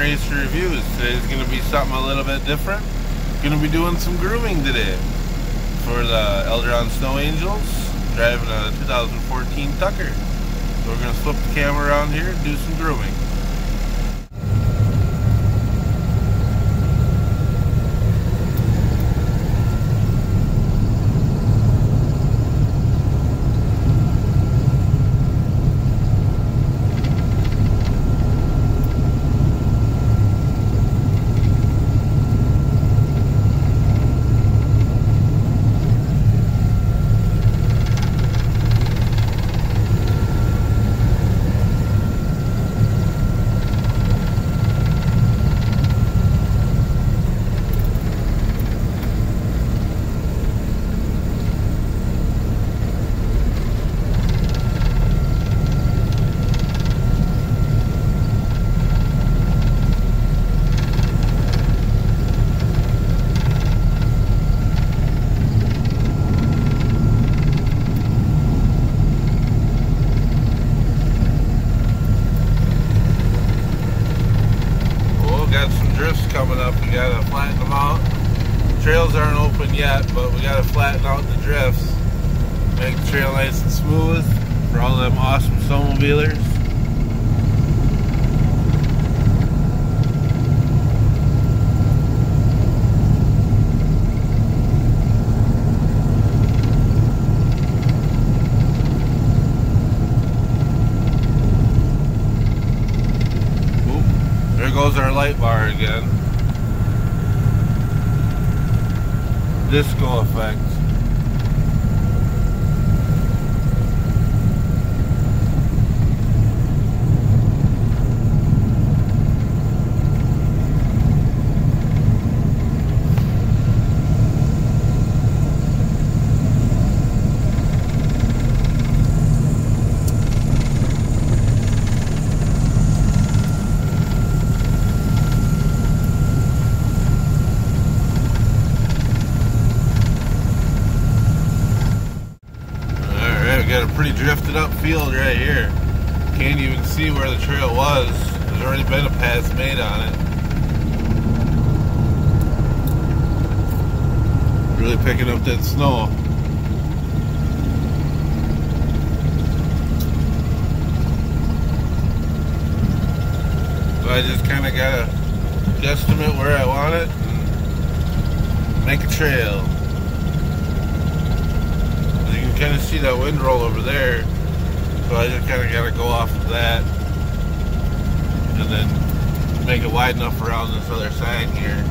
Race Reviews. Today's going to be something a little bit different. Going to be doing some grooming today for the Elderon Sno-Angels, driving a 2014 Tucker. So we're going to flip the camera around here and do some grooming. Coming up, we gotta flatten them out. Trails aren't open yet, but we gotta flatten out the drifts, make the trail nice and smooth for all them awesome snowmobilers. Oop, there goes our light bar again. Disco effect. Got a pretty drifted up field right here. Can't even see where the trail was. There's already been a path made on it. Really picking up that snow. So I just kind of got to guesstimate where I want it and make a trail. Kind of see that windroll over there, so I just kind of got to go off of that and then make it wide enough around this other side here.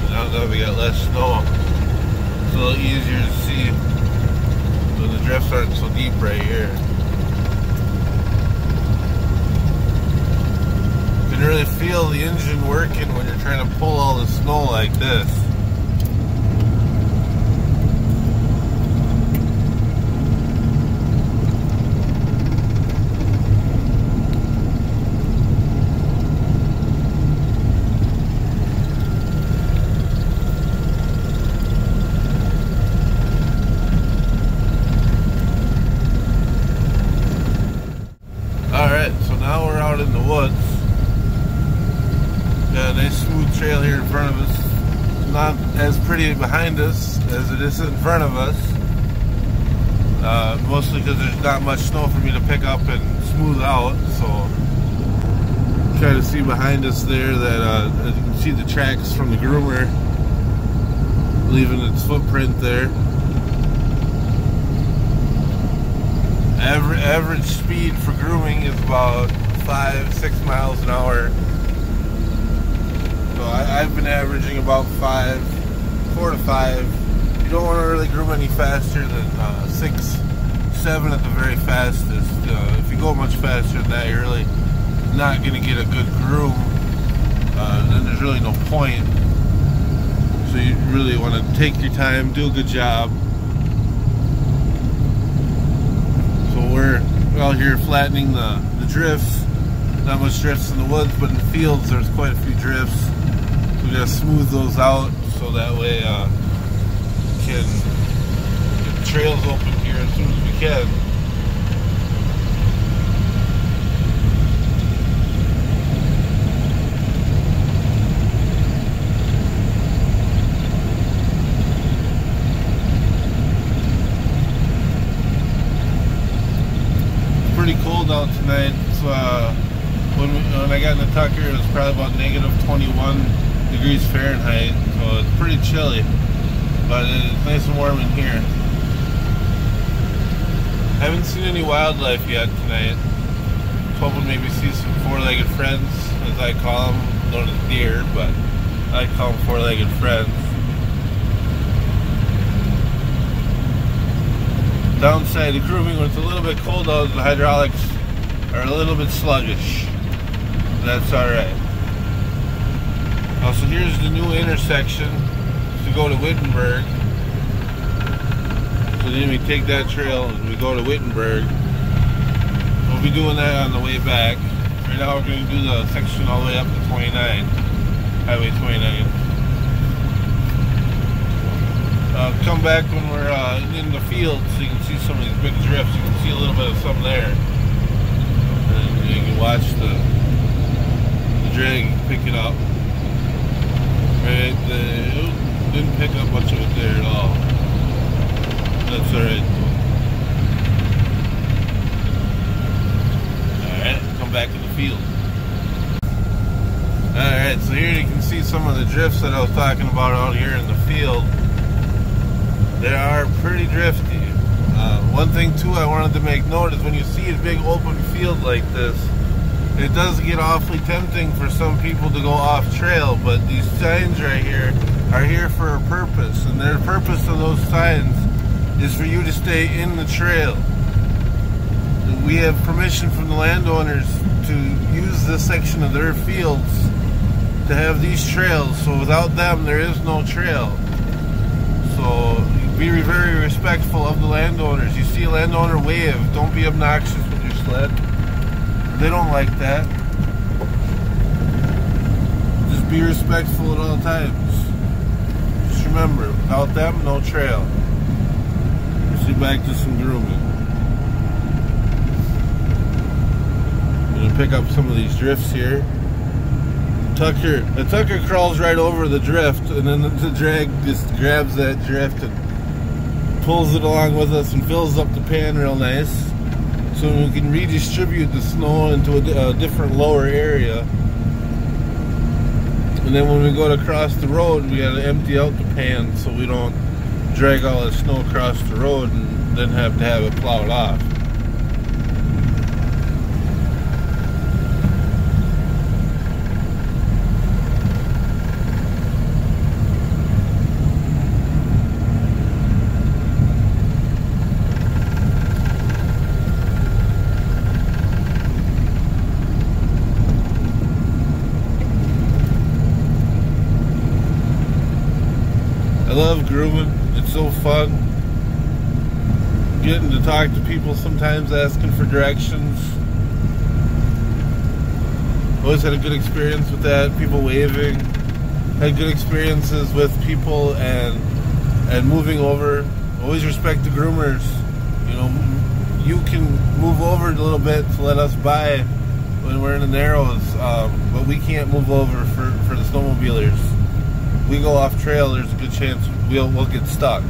Now that we got less snow, it's a little easier to see, so the drifts aren't so deep right here. You can really feel the engine working when you're trying to pull all the snow like this. Alright, so now we're out in the woods. Got a nice smooth trail here in front of us. Not as pretty behind us as it is in front of us. Mostly because there's not much snow for me to pick up and smooth out. So try to see behind us there that you can see the tracks from the groomer leaving its footprint there. Average speed for grooming is about 5-6 miles an hour. So I've been averaging about 4 to 5. You don't want to really groom any faster than 6, 7 at the very fastest. If you go much faster than that, you're really not going to get a good groom. Then there's really no point. So you really want to take your time, do a good job. So we're out here flattening the drifts. Not much drifts in the woods, but in the fields there's quite a few drifts. We gotta smooth those out so that way trails open here as soon as we can. It's pretty cold out tonight. So, when I got in the Tucker, it was probably about -21 degrees Fahrenheit, so it's pretty chilly, but it's nice and warm in here. Haven't seen any wildlife yet tonight. Hoping maybe see some four-legged friends, as I call them. Known as deer, but I call them four-legged friends. Downside of grooming, when it's a little bit cold out, the hydraulics are a little bit sluggish. That's alright. Also, here's the new intersection to go to Wittenberg. So then we take that trail and we go to Wittenberg. We'll be doing that on the way back. Right now we're going to do the section all the way up to 29, Highway 29. Come back when we're in the field so you can see some of these big drifts. You can see a little bit of some there. And you can watch the drag pick it up. Right there. Didn't pick up much of it there at all. That's alright. Alright, come back in the field. Alright, so here you can see some of the drifts that I was talking about out here in the field. They are pretty drifty. One thing too I wanted to make note is when you see a big open field like this, it does get awfully tempting for some people to go off trail, but these signs right here are here for a purpose, and their purpose of those signs is for you to stay in the trail. We have permission from the landowners to use this section of their fields to have these trails, so without them there is no trail. So be very respectful of the landowners. You see a landowner wave, don't be obnoxious with your sled. They don't like that. Just be respectful at all times. Just remember, without them, no trail. Let's get back to some grooming. I'm gonna pick up some of these drifts here. The Tucker crawls right over the drift, and then the drag just grabs that drift and pulls it along with us and fills up the pan real nice. So we can redistribute the snow into a different lower area. And then when we go to cross the road, we gotta empty out the pan so we don't drag all the snow across the road and then have to have it plowed off. I love grooming. It's so fun. Getting to talk to people sometimes, asking for directions. Always had a good experience with that. People waving. Had good experiences with people and moving over. Always respect the groomers. You know, you can move over a little bit to let us by when we're in the narrows, but we can't move over for the snowmobilers. We go off trail, there's a good chance we'll get stuck,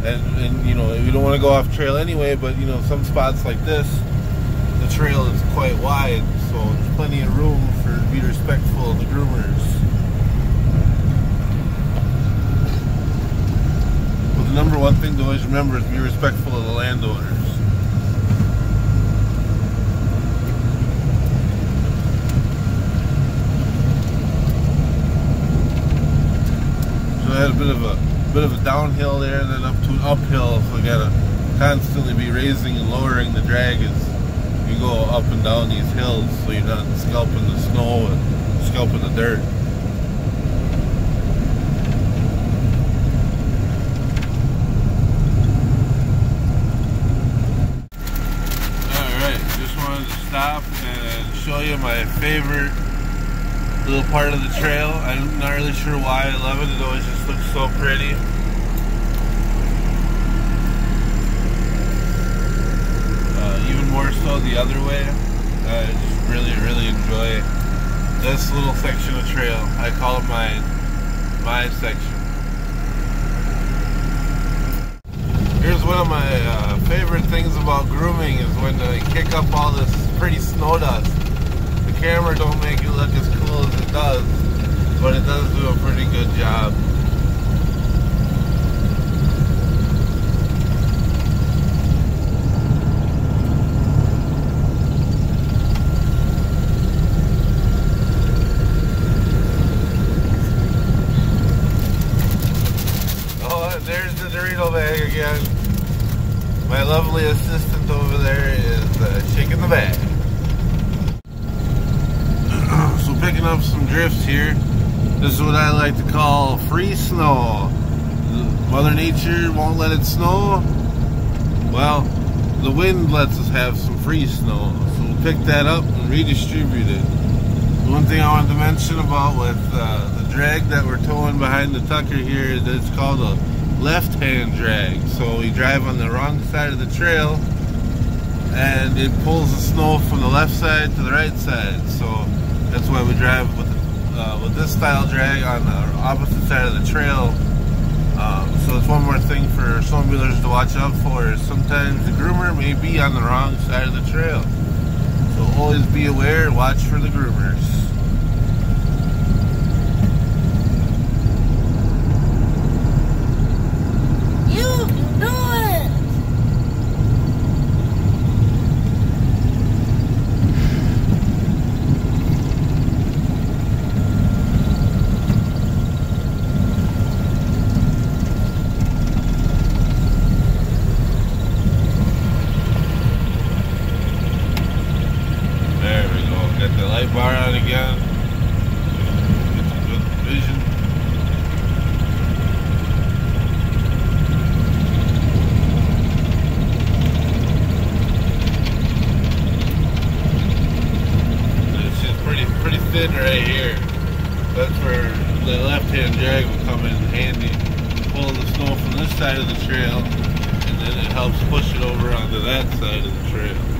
and you know, we don't want to go off trail anyway, but you know, some spots like this the trail is quite wide, so there's plenty of room for to be respectful of the groomers. But the number one thing to always remember is be respectful of the landowners. I had a bit of a downhill there, and then up to an uphill, so I gotta constantly be raising and lowering the drag as you go up and down these hills, so you're not scalping the snow and scalping the dirt. Alright, just wanted to stop and show you my favorite little part of the trail. I'm not really sure why I love it. It always just looks so pretty. way. I just really enjoy this little section of trail. I call it my section. Here's one of my favorite things about grooming is when they kick up all this pretty snow dust. The camera don't make it look as cool as it does, but it does do a pretty good job. There's the Dorito bag again. My lovely assistant over there is shaking the bag. So picking up some drifts here. This is what I like to call free snow. Mother Nature won't let it snow. Well, the wind lets us have some free snow. So we'll pick that up and redistribute it. One thing I wanted to mention about with the drag that we're towing behind the Tucker here is it's called a left-hand drag. So we drive on the wrong side of the trail and it pulls the snow from the left side to the right side. So that's why we drive with this style drag on the opposite side of the trail. So it's one more thing for snowmobilers to watch out for is sometimes the groomer may be on the wrong side of the trail. So always be aware, watch for the groomers. Got the light bar on again. Get some good vision. It's just pretty thin right here. That's where the left-hand drag will come in handy. Pull the snow from this side of the trail, and then it helps push it over onto that side of the trail.